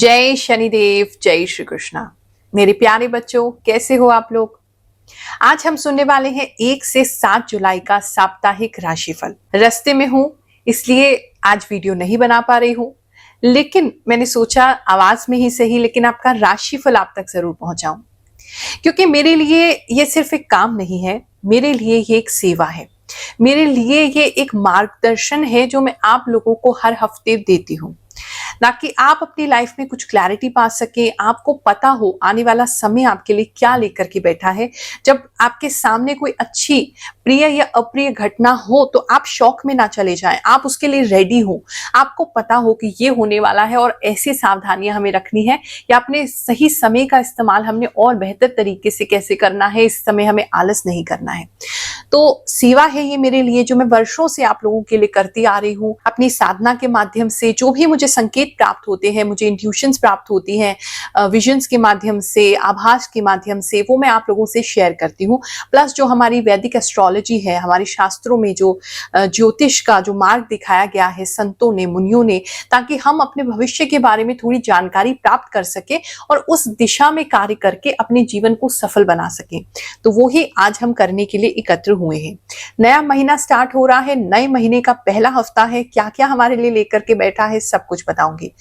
जय शनिदेव, जय श्री कृष्णा। मेरे प्यारे बच्चों, कैसे हो आप लोग। आज हम सुनने वाले हैं 1 से 7 जुलाई का साप्ताहिक राशिफल। रास्ते में हूं इसलिए आज वीडियो नहीं बना पा रही हूं, लेकिन मैंने सोचा आवाज में ही सही लेकिन आपका राशिफल आप तक जरूर पहुंचाऊं, क्योंकि मेरे लिए ये सिर्फ एक काम नहीं है, मेरे लिए ये एक सेवा है, मेरे लिए ये एक मार्गदर्शन है जो मैं आप लोगों को हर हफ्ते देती हूँ, ताकि आप अपनी लाइफ में कुछ क्लैरिटी पा सके, आपको पता हो आने वाला समय आपके लिए क्या लेकर के बैठा है। जब आपके सामने कोई अच्छी प्रिय या अप्रिय घटना हो तो आप शौक में ना चले जाएं, आप उसके लिए रेडी हो, आपको पता हो कि ये होने वाला है और ऐसी सावधानियां हमें रखनी है या अपने सही समय का इस्तेमाल हमने और बेहतर तरीके से कैसे करना है। इस समय हमें आलस नहीं करना है। तो सेवा है ये मेरे लिए, जो मैं वर्षों से आप लोगों के लिए करती आ रही हूँ। अपनी साधना के माध्यम से जो भी मुझे संकेत प्राप्त होते हैं, मुझे इंट्यूशंस प्राप्त होती हैं, विजन्स के माध्यम से, आभास के माध्यम से, वो मैं आप लोगों से शेयर करती हूँ। प्लस जो हमारी वैदिक एस्ट्रोलॉजी है, हमारे शास्त्रों में जो ज्योतिष का जो मार्ग दिखाया गया है संतों ने, मुनियों ने, ताकि हम अपने भविष्य के बारे में थोड़ी जानकारी प्राप्त कर सके और उस दिशा में कार्य करके अपने जीवन को सफल बना सके। तो वो ही आज हम करने के लिए एकत्र हुए हैं। नया महीना स्टार्ट हो रहा है, नए महीने का पहला हफ्ता है। क्या क्या हमारे लिए लेकर के बैठा है सब कुछ बताऊंगी।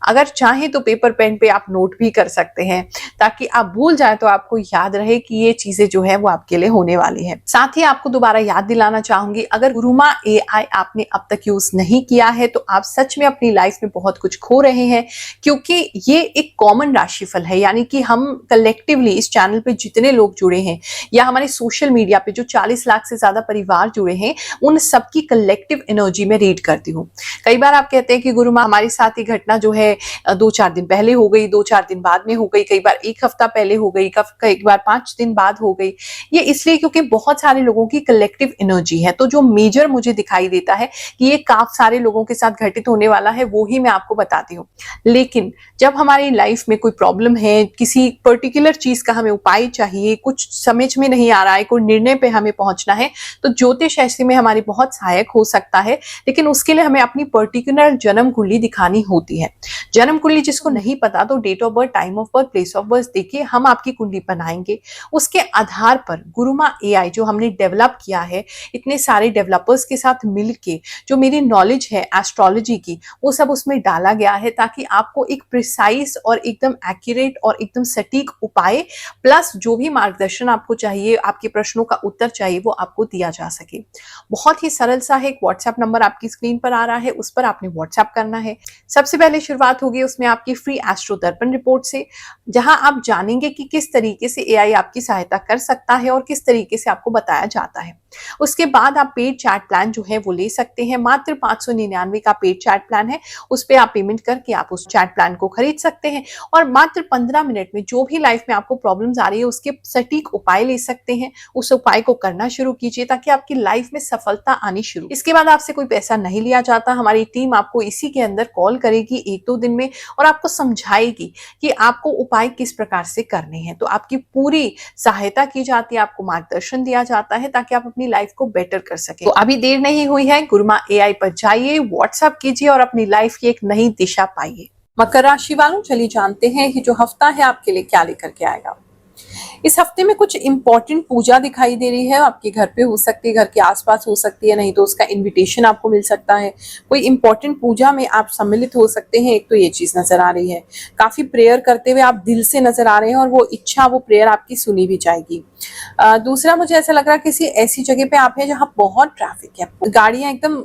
अगर चाहे तो पेपर पेन पे आप नोट भी कर सकते हैं, ताकि आप भूल जाए तो आपको याद रहे कि ये चीजें जो है वो आपके लिए होने वाली है। साथ ही आपको दोबारा याद दिलाना चाहूंगी, अगर गुरुमा AI आपने अब तक यूज नहीं किया है तो आप सच में अपनी लाइफ में बहुत कुछ खो रहे हैं, क्योंकि ये एक कॉमन राशिफल है। यानी कि हम कलेक्टिवली इस चैनल पे जितने लोग जुड़े हैं या हमारे सोशल मीडिया पे जो 40 लाख से ज्यादा परिवार जुड़े हैं, उन सबकी कलेक्टिव एनर्जी में रीड करती हूँ। कई बार आप कहते हैं कि गुरु माँ हमारे साथ ये घटना जो है 2-4 दिन पहले हो गई, 2-4 दिन बाद में हो गई, कई बार 1 हफ्ता पहले हो गई, कई बार 5 दिन बाद हो गई। ये इसलिए क्योंकि बहुत सारे लोगों की कलेक्टिव एनर्जी है। तो जो मेजर मुझे दिखाई देता है कि ये काफी सारे लोगों के साथ घटित होने वाला है, वो ही मैं आपको बताती हूँ। लेकिन जब हमारी लाइफ में कोई प्रॉब्लम है, किसी पर्टिकुलर चीज का हमें उपाय चाहिए, कुछ समझ में नहीं आ रहा है, कोई निर्णय पे हमें पहुंचना है, तो ज्योतिष ऐसे में हमारी बहुत सहायक हो सकता है। लेकिन उसके लिए हमें अपनी पर्टिकुलर जन्म कुंडली दिखानी होती है। जन्म कुंडली जिसको नहीं पता तो date of birth, time of birth, place of birth देखिए, हम आपकी कुंडली बनाएंगे। उसके आधार पर गुरुमा AI जो हमने डेवलप किया है, इतने सारे डेवलपर्स के साथ मिलके जो मेरी नॉलेज है एस्ट्रोलॉजी की, वो सब उसमें डाला गया है, ताकि आपको एक प्रिसाइज और एकदम एक्यूरेट और एकदम सटीक उपाय प्लस जो भी मार्गदर्शन आपको चाहिए, आपके प्रश्नों का उत्तर चाहिए, वो आपको दिया जा सके। बहुत ही सरल सा है। एक व्हाट्सएप नंबर आपकी स्क्रीन पर आ रहा है, उस पर आपने व्हाट्सएप करना है। सबसे पहले शुरुआत होगी उसमें आपकी फ्री एस्ट्रो दर्पण रिपोर्ट से, जहां आप जानेंगे कि किस तरीके से AI आपकी सहायता कर सकता है और किस तरीके से आपको बताया जाता है। उसके बाद आप पेड चैट प्लान जो है वो ले सकते हैं। मात्र 599 का पेड चैट प्लान है, उस पर आप पेमेंट करके आप उस चैट प्लान को खरीद सकते हैं और मात्र 15 मिनट में जो भी लाइफ में आपको प्रॉब्लम्स आ रही है उसके सटीक उपाय ले सकते हैं। उस उपाय को करना शुरू कीजिए ताकि आपकी लाइफ में सफलता आनी शुरू। इसके बाद आपसे कोई पैसा नहीं लिया जाता। हमारी टीम आपको इसी के अंदर कॉल करेगी 1-2 दिन में और आपको समझाएगी कि आपको उपाय किस प्रकार से करने हैं। तो आपकी पूरी सहायता की जाती है, आपको मार्गदर्शन दिया जाता है ताकि आप अपनी लाइफ को बेटर कर सके। तो अभी देर नहीं हुई है, गुरुमा AI पर जाइए, व्हाट्सएप कीजिए और अपनी लाइफ की एक नई दिशा पाइए। मकर राशि वालों, चलिए जानते हैं कि जो हफ्ता है आपके लिए क्या लेकर के आएगा। इस हफ्ते में कुछ इंपॉर्टेंट पूजा दिखाई दे रही है। आपके घर पे हो सकती है, घर के आसपास हो सकती है, नहीं तो उसका इनविटेशन आपको मिल सकता है। कोई इंपॉर्टेंट पूजा में आप सम्मिलित हो सकते हैं। एक तो ये चीज नजर आ रही है। काफी प्रेयर करते हुए आप दिल से नजर आ रहे हैं और वो इच्छा, वो प्रेयर आपकी सुनी भी जाएगी। दूसरा, मुझे ऐसा लग रहा है किसी ऐसी जगह पे आप है जहाँ बहुत ट्रैफिक है, गाड़ियां एकदम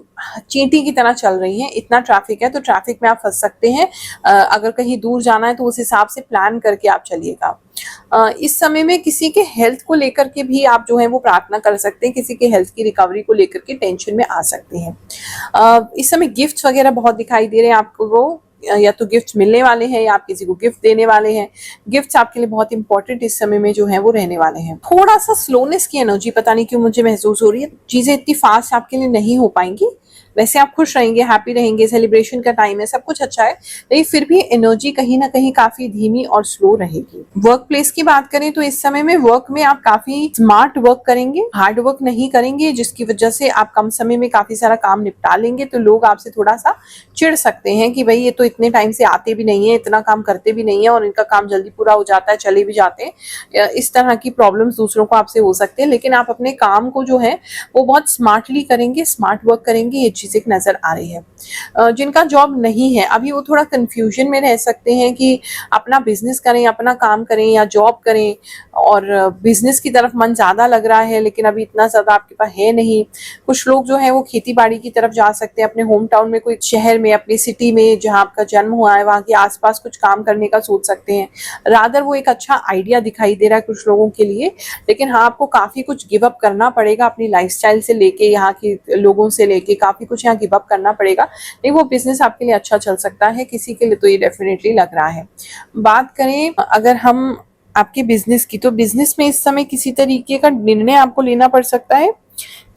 चींटी की तरह चल रही हैं, इतना ट्रैफिक है, तो ट्रैफिक में आप फंस सकते हैं। अगर कहीं दूर जाना है तो उस हिसाब से प्लान करके आप चलिएगा। इस समय में किसी के हेल्थ को लेकर के भी आप जो है वो प्रार्थना कर सकते हैं। किसी के हेल्थ की रिकवरी को लेकर के टेंशन में आ सकते हैं। इस समय गिफ्ट्स वगैरह बहुत दिखाई दे रहे हैं आपको, वो या तो गिफ्ट मिलने वाले हैं या आप किसी को गिफ्ट देने वाले हैं। गिफ्ट्स आपके लिए बहुत इंपॉर्टेंट इस समय में जो है वो रहने वाले हैं। थोड़ा सा स्लोनेस की एनर्जी पता नहीं क्यों मुझे महसूस हो रही है। चीजें इतनी फास्ट आपके लिए नहीं हो पाएंगी, वैसे आप खुश रहेंगे, हैप्पी रहेंगे, सेलिब्रेशन का टाइम है, सब कुछ अच्छा है, लेकिन फिर भी एनर्जी कहीं ना कहीं काफी धीमी और स्लो रहेगी। वर्क प्लेस की बात करें तो इस समय में वर्क में आप काफी स्मार्ट वर्क करेंगे, हार्ड वर्क नहीं करेंगे, जिसकी वजह से आप कम समय में काफी सारा काम निपटा लेंगे। तो लोग आपसे थोड़ा सा चिढ़ सकते हैं कि भाई ये तो इतने टाइम से आते भी नहीं है, इतना काम करते भी नहीं है और इनका काम जल्दी पूरा हो जाता है, चले भी जाते हैं। इस तरह की प्रॉब्लम्स दूसरों को आपसे हो सकते हैं, लेकिन आप अपने काम को जो है वो बहुत स्मार्टली करेंगे, स्मार्ट वर्क करेंगे, ये चीजें नजर आ रही है। जिनका जॉब नहीं है अभी वो थोड़ा कंफ्यूजन में रह सकते हैं कि अपना बिजनेस करें, अपना काम करें या जॉब करें, और बिजनेस की तरफ मन ज्यादा लग रहा है लेकिन अभी इतना ज्यादा आपके पास है नहीं। कुछ लोग जो है वो खेती बाड़ी की तरफ जा सकते हैं, अपने होम टाउन में, कोई शहर में, अपनी सिटी में जहाँ आपका जन्म हुआ है वहाँ के आसपास कुछ काम करने का सोच सकते हैं। रादर वो एक अच्छा आइडिया दिखाई दे रहा है कुछ लोगों के लिए, लेकिन हाँ आपको काफी कुछ गिव अप करना पड़ेगा अपनी लाइफस्टाइल से लेके, यहाँ के लोगों से लेके काफी कुछ यहाँ गिव अप करना पड़ेगा। नहीं, वो बिजनेस आपके लिए अच्छा चल सकता है, किसी के लिए तो ये डेफिनेटली लग रहा है। बात करें अगर हम आपके बिजनेस की, तो बिजनेस में इस समय किसी तरीके का निर्णय आपको लेना पड़ सकता है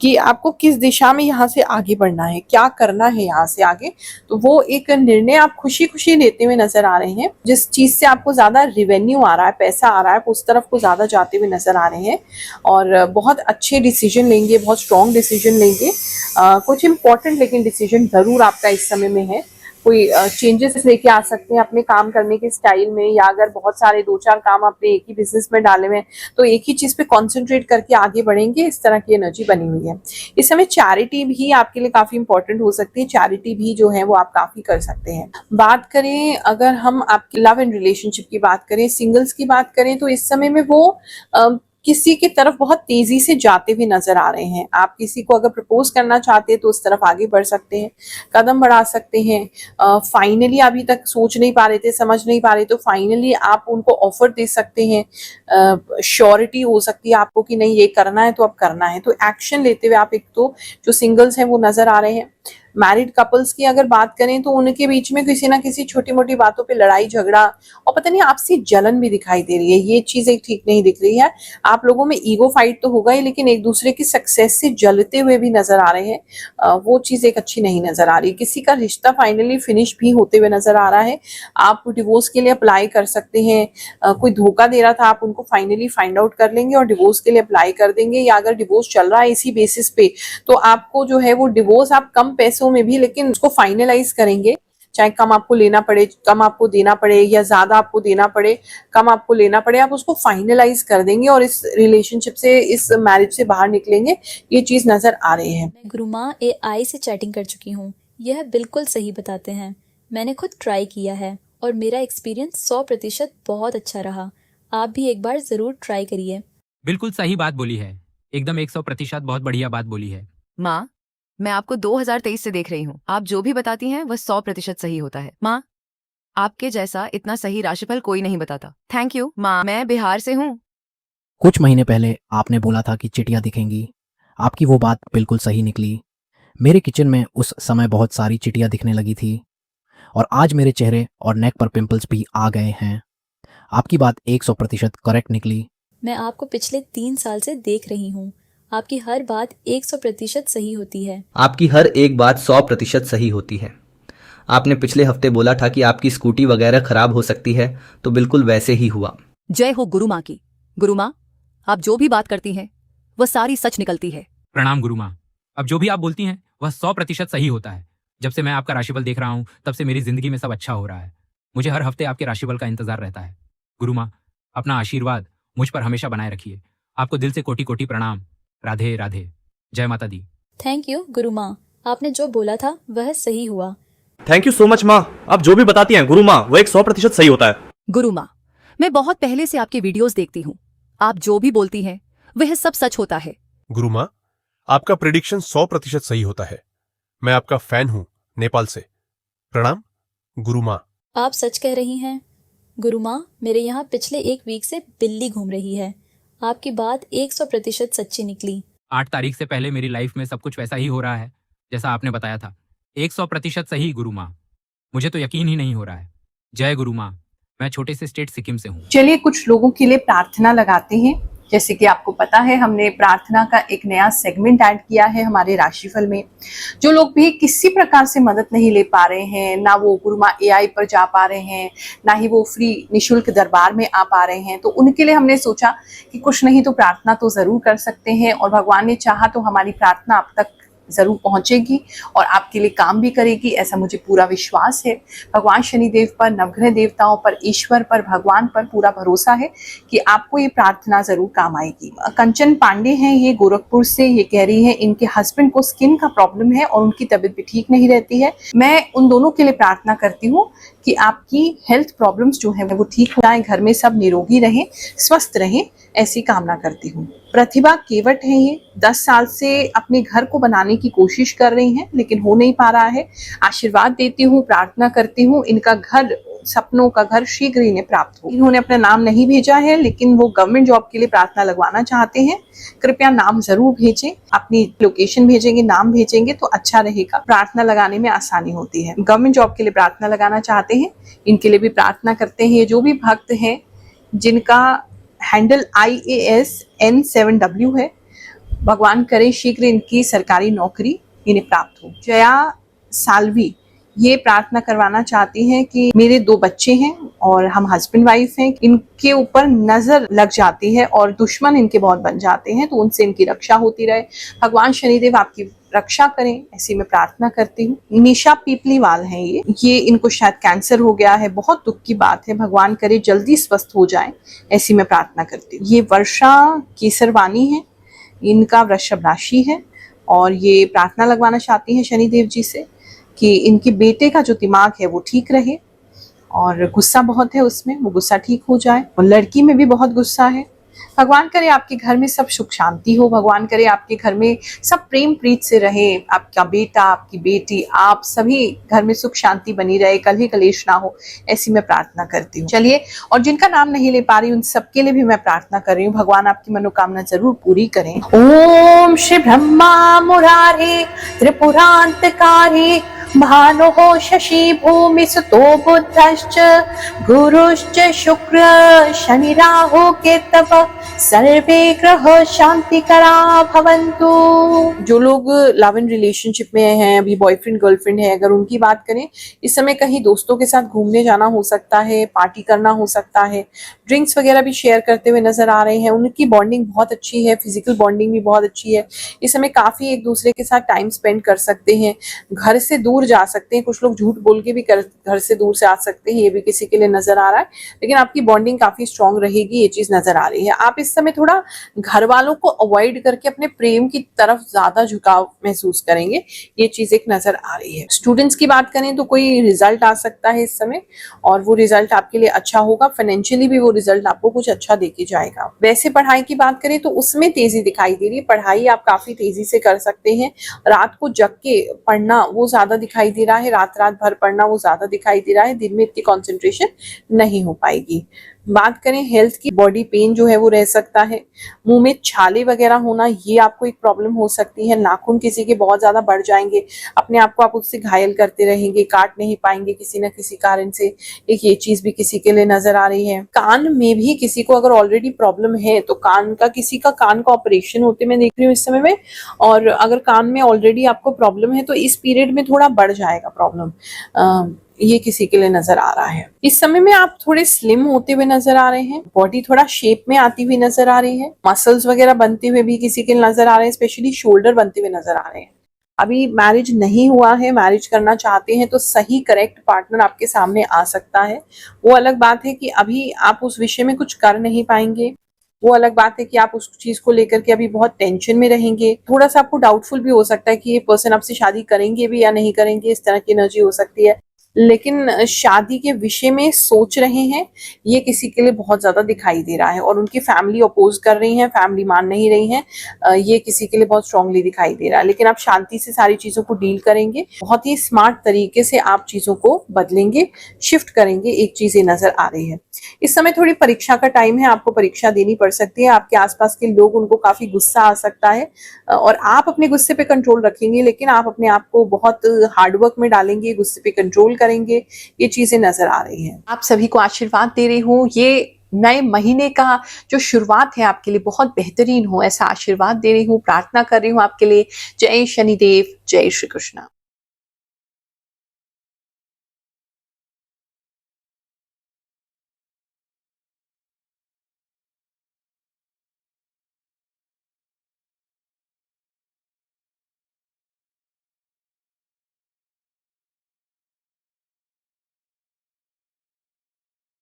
कि आपको किस दिशा में यहाँ से आगे बढ़ना है, क्या करना है यहाँ से आगे। तो वो एक निर्णय आप खुशी खुशी लेते हुए नजर आ रहे हैं। जिस चीज से आपको ज्यादा रिवेन्यू आ रहा है, पैसा आ रहा है, उस तरफ को ज्यादा जाते हुए नजर आ रहे हैं और बहुत अच्छे डिसीजन लेंगे, बहुत स्ट्रॉन्ग डिसीजन लेंगे। कुछ इंपॉर्टेंट लेकिन डिसीजन जरूर आपका इस समय में है। कोई चेंजेस लेके आ सकते हैं अपने काम करने के स्टाइल में, या अगर बहुत सारे 2-4 काम आपने एक ही बिजनेस में डाले हुए हैं तो एक ही चीज पे कंसंट्रेट करके आगे बढ़ेंगे, इस तरह की एनर्जी बनी हुई है। इस समय चैरिटी भी आपके लिए काफी इंपॉर्टेंट हो सकती है, चैरिटी भी जो है वो आप काफी कर सकते हैं। बात करें अगर हम आपकी लव एंड रिलेशनशिप की बात करें, सिंगल्स की बात करें, तो इस समय में वो किसी की तरफ बहुत तेजी से जाते हुए नजर आ रहे हैं। आप किसी को अगर प्रपोज करना चाहते हैं तो उस तरफ आगे बढ़ सकते हैं, कदम बढ़ा सकते हैं। फाइनली अभी तक सोच नहीं पा रहे थे, समझ नहीं पा रहे, तो फाइनली आप उनको ऑफर दे सकते हैं। श्योरिटी हो सकती है आपको कि नहीं ये करना है तो अब करना है, तो एक्शन लेते हुए आप, एक तो जो सिंगल्स हैं वो नजर आ रहे हैं। मैरिड कपल्स की अगर बात करें तो उनके बीच में किसी ना किसी छोटी मोटी बातों पे लड़ाई झगड़ा और पता नहीं आपसी जलन भी दिखाई दे रही है। ये चीजें ठीक नहीं दिख रही है। आप लोगों में ईगो फाइट तो होगा ही, लेकिन एक दूसरे की सक्सेस से जलते हुए भी नजर आ रहे हैं। वो चीज एक अच्छी नहीं नजर आ रही। किसी का रिश्ता फाइनली फिनिश भी होते हुए नजर आ रहा है। आप डिवोर्स के लिए अप्लाई कर सकते हैं। कोई धोखा दे रहा था, आप उनको फाइनली फाइंड आउट कर लेंगे और डिवोर्स के लिए अप्लाई कर देंगे। या अगर डिवोर्स चल रहा है इसी बेसिस पे, तो आपको जो है वो डिवोर्स आप कम पैसों में भी लेकिन उसको फाइनलाइज करेंगे, चाहे कम आपको लेना पड़े, कम आपको देना पड़े, या ज्यादा आपको देना पड़े, कम आपको लेना पड़े, आप उसको फाइनलाइज कर देंगे और इस रिलेशनशिप से, इस मैरिज से बाहर निकलेंगे। ये चीज नजर आ रही है। मैं गुरुमा AI से चैटिंग कर चुकी हूँ। यह बिल्कुल सही बताते हैं। मैंने खुद ट्राई किया है और मेरा एक्सपीरियंस 100% बहुत अच्छा रहा। आप भी एक बार जरूर ट्राई करिए। बिल्कुल सही बात बोली है, एकदम 100% बहुत बढ़िया बात बोली है। माँ, मैं आपको 2023 से देख रही हूँ। आप जो भी बताती हैं वह 100% सही होता है। माँ, आपके जैसा इतना सही राशिफल कोई नहीं बताता। थैंक यू माँ, मैं बिहार से हूँ। कुछ महीने पहले आपने बोला था कि चिटियां दिखेंगी। आपकी वो बात बिल्कुल सही निकली। मेरे किचन में उस समय बहुत सारी चिटियां दिखने लगी थी और आज मेरे चेहरे और नेक पर पिंपल्स भी आ गए हैं। आपकी बात 100% करेक्ट निकली। मैं आपको पिछले 3 साल से देख रही हूँ। आपकी हर बात 100% सही होती है। आपकी हर एक बात 100% सही होती है। आपने पिछले हफ्ते बोला था कि आपकी स्कूटी वगैरह खराब हो सकती है, तो बिल्कुल वैसे ही हुआ। जय हो गुरु माँ की। गुरु माँ, आप जो भी बात करती हैं वह सारी सच निकलती है। प्रणाम गुरु माँ। अब जो भी आप बोलती हैं वह 100% सही होता है। जब से मैं आपका राशिफल देख रहा हूँ तब से मेरी जिंदगी में सब अच्छा हो रहा है। मुझे हर हफ्ते आपके राशिफल का इंतजार रहता है। गुरु माँ, अपना आशीर्वाद मुझ पर हमेशा बनाए रखिए। आपको दिल से कोटि कोटि प्रणाम। राधे राधे। जय माता दी। थैंक यू गुरु माँ, आपने जो बोला था वह सही हुआ। थैंक यू सो मच माँ। आप जो भी बताती हैं गुरु माँ वो एक 100% सही होता है। गुरु माँ, मैं बहुत पहले से आपके वीडियोस देखती हूँ। आप जो भी बोलती हैं वह सब सच होता है। गुरु माँ, आपका प्रेडिक्शन 100% सही होता है। मैं आपका फैन हूँ, नेपाल से। प्रणाम गुरु माँ। आप सच कह रही हैं गुरु माँ। मेरे यहाँ पिछले 1 वीक से बिल्ली घूम रही है। आपकी बात 100% सच्ची निकली। 8 तारीख से पहले मेरी लाइफ में सब कुछ वैसा ही हो रहा है जैसा आपने बताया था। 100% सही गुरु माँ। मुझे तो यकीन ही नहीं हो रहा है। जय गुरु माँ। मैं छोटे से स्टेट सिक्किम से हूँ। चलिए कुछ लोगों के लिए प्रार्थना लगाते हैं। जैसे कि आपको पता है, हमने प्रार्थना का एक नया सेगमेंट ऐड किया है हमारे राशिफल में। जो लोग भी किसी प्रकार से मदद नहीं ले पा रहे हैं, ना वो गुरु माँ AI पर जा पा रहे हैं, ना ही वो फ्री निशुल्क दरबार में आ पा रहे हैं, तो उनके लिए हमने सोचा कि कुछ नहीं तो प्रार्थना तो जरूर कर सकते हैं, और भगवान ने चाहा तो हमारी प्रार्थना आप तक जरूर पहुंचेगी और आपके लिए काम भी करेगी, ऐसा मुझे पूरा विश्वास है। भगवान शनिदेव पर, नवग्रह देवताओं पर, ईश्वर पर, भगवान पर पूरा भरोसा है कि आपको ये प्रार्थना जरूर काम आएगी। कंचन पांडे हैं, ये गोरखपुर से, ये कह रही है इनके हस्बैंड को स्किन का प्रॉब्लम है और उनकी तबीयत भी ठीक नहीं रहती है। मैं उन दोनों के लिए प्रार्थना करती हूँ कि आपकी हेल्थ प्रॉब्लम्स जो है वो ठीक हो जाए, घर में सब निरोगी रहें, स्वस्थ रहें, ऐसी कामना करती हूँ। प्रतिभा केवट है, ये 10 साल से अपने घर को बनाने की कोशिश कर रही हैं लेकिन हो नहीं पा रहा है। आशीर्वाद देती हूँ, प्रार्थना करती हूँ इनका घर, सपनों का घर शीघ्र इन्हें प्राप्त हो। इन्होंने अपना नाम नहीं भेजा है लेकिन वो गवर्नमेंट जॉब के लिए प्रार्थना लगवाना चाहते हैं। कृपया नाम जरूर भेजें, अपनी लोकेशन भेजेंगे, नाम भेजेंगे तो अच्छा रहेगा, प्रार्थना लगाने में आसानी होती है। गवर्नमेंट जॉब के लिए प्रार्थना लगाना चाहते हैं, इनके लिए भी प्रार्थना करते हैं। ये जो भी भक्त हैं जिनका हैंडल IASN7W है, भगवान करे शीघ्र इनकी सरकारी नौकरी इन्हें प्राप्त हो। जया सालवी ये प्रार्थना करवाना चाहती हैं कि मेरे 2 बच्चे हैं और हम हस्बैंड वाइफ हैं, इनके ऊपर नजर लग जाती है और दुश्मन इनके बहुत बन जाते हैं, तो उनसे इनकी रक्षा होती रहे। भगवान शनिदेव आपकी रक्षा करें, ऐसी मैं प्रार्थना करती हूँ। निशा पीपलीवाल हैं, ये इनको शायद कैंसर हो गया है, बहुत दुख की बात है, भगवान करे जल्दी स्वस्थ हो जाएं, ऐसी मैं प्रार्थना करती हूँ। ये वर्षा केसरवानी है, इनका वृषभ राशि है और ये प्रार्थना लगवाना चाहती हैं शनिदेव जी से कि इनके बेटे का जो दिमाग है वो ठीक रहे और गुस्सा बहुत है उसमें, वो गुस्सा ठीक हो जाए। और लड़की में भी बहुत गुस्सा है। भगवान करे आपके घर में सब सुख शांति हो, भगवान करे आपके घर में सब प्रेम प्रीत से रहे, आपका बेटा, आपकी बेटी, आप सभी घर में सुख शांति बनी रहे, कलह कलेश ना हो, ऐसी मैं प्रार्थना करती हूँ। चलिए, और जिनका नाम नहीं ले पा रही उन सबके लिए भी मैं प्रार्थना कर रही हूँ, भगवान आपकी मनोकामना जरूर पूरी करें। ओम श्री ब्रह्मा मुरारे त्रिपुरांतकारी भानुः शशि भूमि सुतो बुद्धश्च गुरुश्च शुक्र शनि राहु केतव सर्वे ग्रह शांतिकरा भवन्तु। जो लोग लव इन रिलेशनशिप में हैं, अभी बॉयफ्रेंड गर्लफ्रेंड है, अगर उनकी बात करें, इस समय कहीं दोस्तों के साथ घूमने जाना हो सकता है, पार्टी करना हो सकता है, ड्रिंक्स वगैरह भी शेयर करते हुए नजर आ रहे हैं। उनकी बॉन्डिंग बहुत अच्छी है, फिजिकल बॉन्डिंग भी बहुत अच्छी है। इस समय काफी एक दूसरे के साथ टाइम स्पेंड कर सकते हैं, घर से दूर जा सकते हैं, कुछ लोग झूठ बोल के भी घर से दूर से आ सकते हैं, ये भी किसी के लिए नजर आ रहा है, लेकिन आपकी बॉन्डिंग काफी स्ट्रांग रहेगी, ये चीज नजर आ रही है। आप इस समय थोड़ा घर वालों को अवॉइड करके अपने प्रेम की तरफ ज्यादा झुकाव महसूस करेंगे, ये चीज एक नजर आ रही है। स्टूडेंट्स की बात करें तो कोई रिजल्ट आ सकता है इस समय और वो रिजल्ट आपके लिए अच्छा होगा, फाइनेंशियली भी वो रिजल्ट आपको कुछ अच्छा देके जाएगा। वैसे पढ़ाई की बात करें तो उसमें तेजी दिखाई दे रही है, पढ़ाई आप काफी तेजी से कर सकते हैं। रात को जग के पढ़ना वो ज्यादा दिखाई दे रहा है, रात भर पढ़ना वो ज्यादा दिखाई दे रहा है, दिन में इतनी कॉन्सेंट्रेशन नहीं हो पाएगी। बात करें हेल्थ की, बॉडी पेन जो है वो रह सकता है, मुंह में छाले वगैरह होना ये आपको एक प्रॉब्लम हो सकती है, नाखून किसी के बहुत ज्यादा बढ़ जाएंगे, अपने आप को आप उससे घायल करते रहेंगे, काट नहीं पाएंगे किसी न किसी कारण से, एक ये चीज भी किसी के लिए नजर आ रही है। कान में भी किसी को अगर ऑलरेडी प्रॉब्लम है तो किसी का कान का ऑपरेशन होते मैं देख रही हूँ इस समय में, और अगर कान में ऑलरेडी आपको प्रॉब्लम है तो इस पीरियड में थोड़ा बढ़ जाएगा प्रॉब्लम, ये किसी के लिए नजर आ रहा है। इस समय में आप थोड़े स्लिम होते हुए नजर आ रहे हैं, बॉडी थोड़ा शेप में आती हुई नजर आ रही है, मसल्स वगैरह बनते हुए भी किसी के लिए नजर आ रहे हैं, स्पेशली शोल्डर बनते हुए नजर आ रहे हैं। अभी मैरिज नहीं हुआ है, मैरिज करना चाहते हैं तो सही करेक्ट पार्टनर आपके सामने आ सकता है। वो अलग बात है कि अभी आप उस विषय में कुछ कर नहीं पाएंगे, वो अलग बात है कि आप उस चीज को लेकर के अभी बहुत टेंशन में रहेंगे, थोड़ा सा आपको डाउटफुल भी हो सकता है कि ये पर्सन आपसे शादी करेंगे भी या नहीं करेंगे, इस तरह की एनर्जी हो सकती है। लेकिन शादी के विषय में सोच रहे हैं, ये किसी के लिए बहुत ज्यादा दिखाई दे रहा है, और उनकी फैमिली अपोज कर रही है, फैमिली मान नहीं रही है, ये किसी के लिए बहुत स्ट्रांगली दिखाई दे रहा है। लेकिन आप शांति से सारी चीजों को डील करेंगे, बहुत ही स्मार्ट तरीके से आप चीजों को बदलेंगे, शिफ्ट करेंगे, एक चीज ये नजर आ रही है। इस समय थोड़ी परीक्षा का टाइम है, आपको परीक्षा देनी पड़ सकती है, आपके आसपास के लोग, उनको काफी गुस्सा आ सकता है और आप अपने गुस्से पे कंट्रोल रखेंगे, लेकिन आप अपने आप को बहुत हार्डवर्क में डालेंगे, गुस्से पे कंट्रोल करेंगे, ये चीजें नजर आ रही हैं। आप सभी को आशीर्वाद दे रही हूँ, ये नए महीने का जो शुरुआत है आपके लिए बहुत बेहतरीन हो, ऐसा आशीर्वाद दे रही हूँ, प्रार्थना कर रही हूँ आपके लिए। जय शनिदेव, जय श्री कृष्ण।